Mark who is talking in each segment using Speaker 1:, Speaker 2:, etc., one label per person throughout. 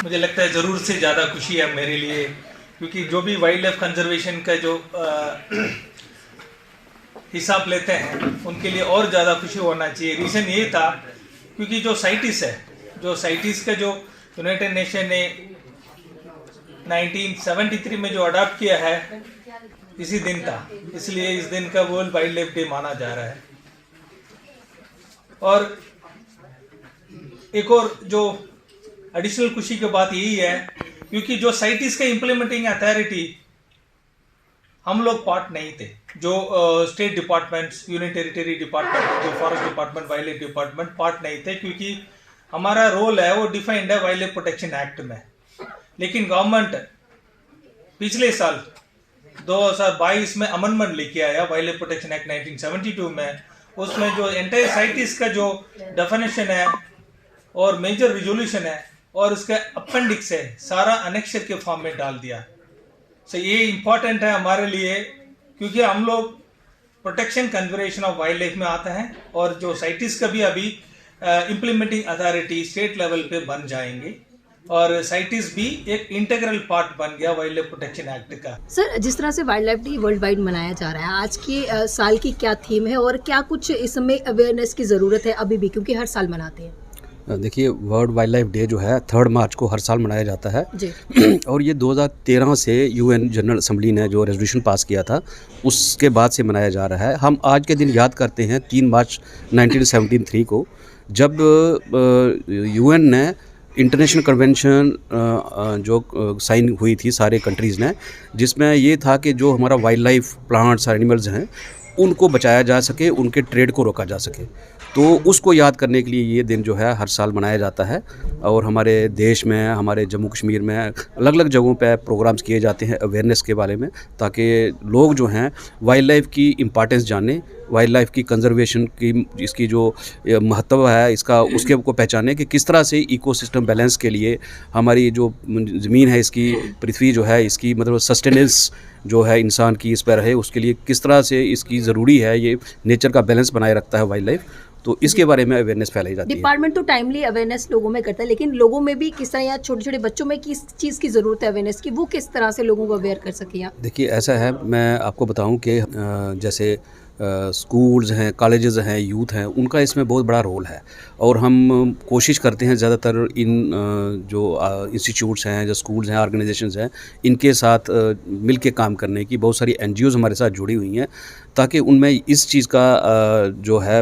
Speaker 1: मुझे लगता है ज़रूर से ज़्यादा खुशी है मेरे लिए, क्योंकि जो भी वाइल्ड लाइफ कंजर्वेशन का जो हिसाब लेते हैं उनके लिए और ज़्यादा खुशी होना चाहिए। रीज़न ये था क्योंकि जो साइटिस का जो यूनाइटेड नेशन ने 1973 में जो अडॉप्ट किया है इसी दिन था, इसलिए इस दिन का वर्ल्ड वाइल्ड लाइफ डे माना जा रहा है। और एक और जो एडिशनल खुशी की बात यही है क्योंकि जो साइटिस का इम्प्लीमेंटिंग अथॉरिटी हम लोग पार्ट नहीं थे, जो state departments, union territory department, जो forest department, wildlife department part नहीं थे, क्योंकि हमारा रोल है वो डिफाइंड है वाइल्ड लाइफ प्रोटेक्शन एक्ट में। लेकिन गवर्नमेंट पिछले साल 2022 में अमेंडमेंट लेके आया वाइल्ड लाइफ प्रोटेक्शन एक्ट 1972 में। उसमें जो एंटायर साइटिस का जो डेफिनेशन है और मेजर रिजोल्यूशन है और उसका अपेंडिक्स है, सारा अनेक्सर के फॉर्म में डाल दिया। सो ये इम्पॉर्टेंट है हमारे लिए क्योंकि हम लोग protection conservation of wild life में आता है और जो साइटिस का भी अभी इम्प्लीमेंटिंग अथॉरिटी स्टेट लेवल पे बन जाएंगे और साइटिस भी एक इंटीग्रल पार्ट बन गया वाइल्ड लाइफ प्रोटेक्शन एक्ट का।
Speaker 2: सर, जिस तरह से wild life day world wide मनाया जा रहा है, आज के साल की क्या थीम है और क्या कुछ इसमें अवेयरनेस की ज़रूरत है अभी भी, क्योंकि हर साल मनाते हैं?
Speaker 3: देखिए, वर्ल्ड वाइल्ड लाइफ डे जो है 3 मार्च को हर साल मनाया जाता है
Speaker 2: जी।
Speaker 3: और ये 2013 से यूएन जनरल असेंबली ने जो रेजोल्यूशन पास किया था उसके बाद से मनाया जा रहा है। हम आज के दिन याद करते हैं 3 मार्च 1973 को, जब यूएन ने इंटरनेशनल कन्वेंशन जो साइन हुई थी सारे कंट्रीज़ ने, जिसमें ये था कि जो हमारा वाइल्ड लाइफ प्लांट्स एनिमल्स हैं उनको बचाया जा सके, उनके ट्रेड को रोका जा सके। तो उसको याद करने के लिए ये दिन जो है हर साल मनाया जाता है और हमारे देश में, हमारे जम्मू कश्मीर में अलग अलग जगहों पे प्रोग्राम्स किए जाते हैं अवेयरनेस के बारे में, ताकि लोग जो हैं वाइल्ड लाइफ की इम्पॉर्टेंस जानें, वाइल्ड लाइफ की कंजर्वेशन की इसकी जो महत्व है इसका, उसके को पहचानें कि किस तरह से इकोसिस्टम बैलेंस के लिए हमारी जो ज़मीन है, इसकी पृथ्वी जो है, इसकी मतलब सस्टेनेंस जो है इंसान की इस पर रहे, उसके लिए किस तरह से इसकी ज़रूरी है, ये नेचर का बैलेंस बनाए रखता है वाइल्ड लाइफ। तो इसके बारे में अवेयरनेस फैलाई जाती है।
Speaker 2: डिपार्टमेंट तो टाइमली अवेयरनेस लोगों में करता है, लेकिन लोगों में भी किस तरह, या छोटे छोटे बच्चों में किस चीज़ की ज़रूरत है अवेयरनेस की, वो किस तरह से लोगों को अवेयर कर सके? आप
Speaker 3: देखिए, ऐसा है, मैं आपको बताऊं कि जैसे स्कूल्स हैं, कॉलेजेस हैं, यूथ हैं, उनका इसमें बहुत बड़ा रोल है और हम कोशिश करते हैं ज़्यादातर इन जो इंस्टीट्यूट्स हैं, जो स्कूल्स हैं, ऑर्गेनाइजेशंस हैं, इनके साथ मिल के काम करने की। बहुत सारी एनजीओज़ हमारे साथ जुड़ी हुई हैं ताकि उनमें इस चीज़ का जो है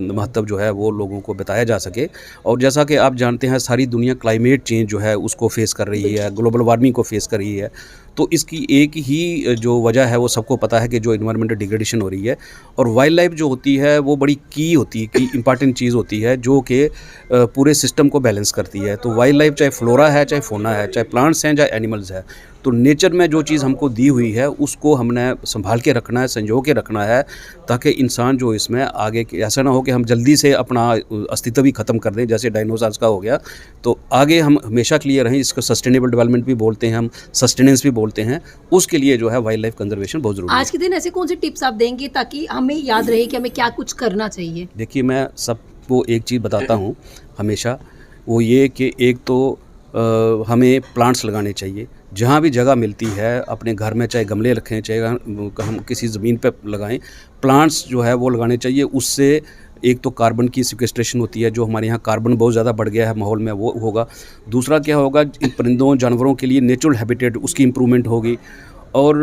Speaker 3: महत्व जो है वो लोगों को बताया जा सके। और जैसा कि आप जानते हैं, सारी दुनिया क्लाइमेट चेंज जो है उसको फेस कर रही है, ग्लोबल वार्मिंग को फेस कर रही है। तो इसकी एक ही जो वजह है वो सबको पता है कि जो इन्वायरमेंटल डिग्रेडेशन हो रही है, और वाइल्ड लाइफ जो होती है वो बड़ी की होती है, की इंपॉर्टेंट चीज़ होती है जो कि पूरे सिस्टम को बैलेंस करती है। तो वाइल्ड लाइफ चाहे फ्लोरा है, चाहे फौना है, चाहे प्लांट्स हैं, चाहे एनिमल्स है, तो नेचर में जो चीज़ हमको दी हुई है उसको हमने संभाल के रखना है, संजो के रखना है, ताकि इंसान जो इसमें आगे ऐसा ना हो कि हम जल्दी से अपना अस्तित्व भी ख़त्म कर दें, जैसे डायनासोर्स का हो गया। तो आगे हम हमेशा क्लियर रहें, इसको सस्टेनेबल डेवलपमेंट भी बोलते हैं, हम सस्टेनेंस भी बोलते हैं, उसके लिए जो है वाइल्ड लाइफ कंजर्वेशन बहुत ज़रूरी है।
Speaker 2: आज के दिन ऐसे कौन से टिप्स आप देंगे ताकि हमें याद रहे कि हमें क्या कुछ करना चाहिए?
Speaker 3: देखिए, मैं सबको एक चीज़ बताता हूँ हमेशा, वो ये कि एक तो हमें प्लांट्स लगाने चाहिए जहाँ भी जगह मिलती है, अपने घर में चाहे गमले रखें, चाहे हम किसी ज़मीन पे लगाएं, प्लांट्स जो है वो लगाने चाहिए। उससे एक तो कार्बन की सिक्वेस्ट्रेशन होती है, जो हमारे यहाँ कार्बन बहुत ज़्यादा बढ़ गया है माहौल में, वो होगा। दूसरा क्या होगा, इन परिंदों जानवरों के लिए नेचुरल हैबिटेट उसकी इम्प्रूवमेंट होगी। और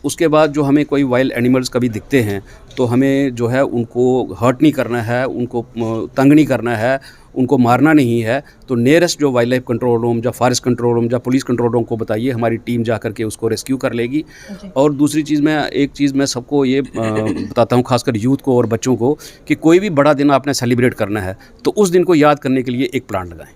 Speaker 3: उसके बाद जो हमें कोई वाइल्ड एनिमल्स कभी दिखते हैं तो हमें जो है उनको हर्ट नहीं करना है, उनको तंग नहीं करना है, उनको मारना नहीं है। तो नियरेस्ट जो वाइल्ड लाइफ कंट्रोल रूम, या फॉरेस्ट कंट्रोल रूम, या पुलिस कंट्रोल रूम को बताइए, हमारी टीम जा करके उसको रेस्क्यू कर लेगी। और दूसरी चीज़ एक चीज़ मैं सबको ये बताता हूँ, खासकर यूथ को और बच्चों को, कि कोई भी बड़ा दिन आपने सेलिब्रेट करना है तो उस दिन को याद करने के लिए एक प्लांट लगाएं।